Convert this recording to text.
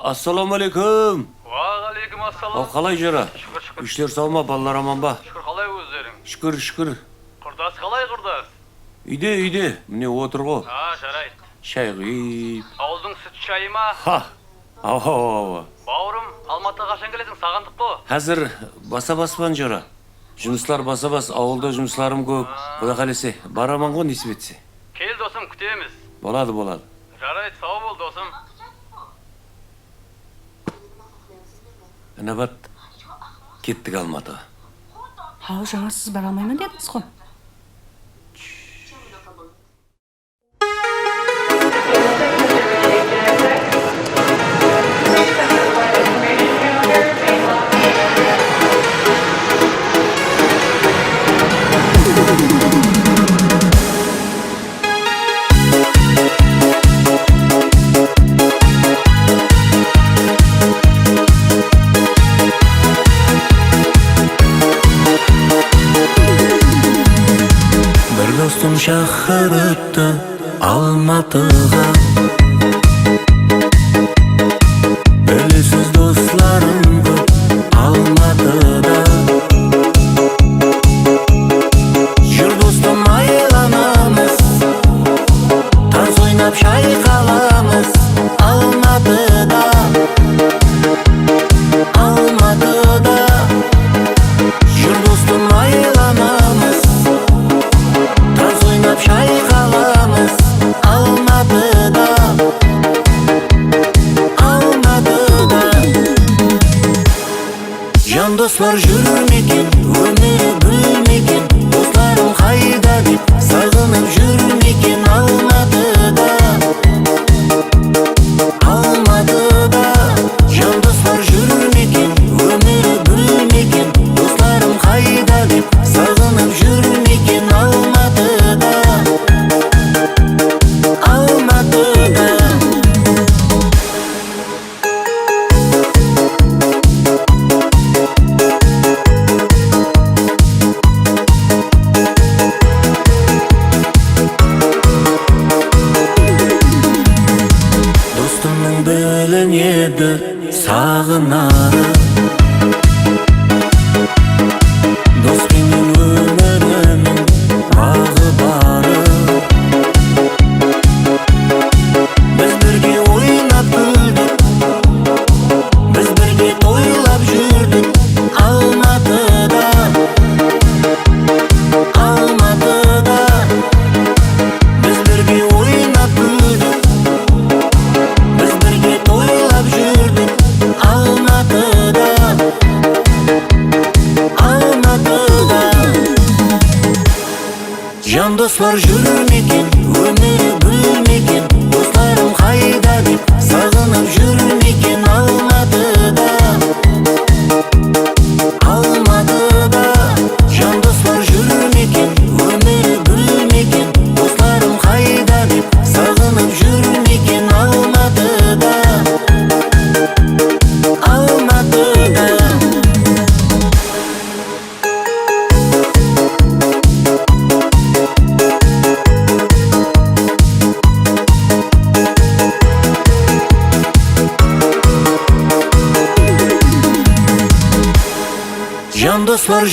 Assalamu alaikum. Waalaikum assalam. Қалай жара? Şükür. Üçler salma, ballar aman ba. Şükür kalay özlerin. Şükür. Kurdas kalay kurdas. Үйде. Міне отыр ғой. Ha жарайт. Шай құйып. Ауылдың süt çayı ma? Ха. Ау. Бауырым, Алматыға қашан келесің? Сағындық қо? Қазір баса-баспан жара. Жұмыслар баса-бас, ауылда жұмысларым көп. Құда қалесе, бараман ғой несіп етсе. Кел досым, күтеміз. Болады. Жарайт, сау бол досым. Інабат, кеттік Алматыға. Ау, жаңа сіз бара алмаймын дедіңіз ғой. Dostum şahır öttü Almatığa Belisiz dostlarım көп Almatıda Jür dostum aylanamız Tarz oynap şayqalamız Almatıda Jür dostum aylanamız Şayqalamız Almatıda Can dostlar жүрмекен Өмірі бөлмекен Достарым қайда деп Сағынып жүрмекен Алматыда Жан достар жүрмекен Өмірі бөлмекен Достарым қайда деп Сағынып жүрмекен Алматыда Dostumның бөлінеді сағынары Дос менің өмірімнің бағы бары Біз бірге ойнап күлдік Біз бірге тойлап жүрдік Алматыда Біз бірге ойнап күлдік Biz birge toylap жүрдік Алматыда Жан достар жүрмекен Өмірі бөлмекен Достарым қайда деп Сағынып жүрмекен Алматыда Жан достар жүрмекен Өмірі бөлмекен Достарым қайда деп Сағынып жүрмекен Алматыда Жан достар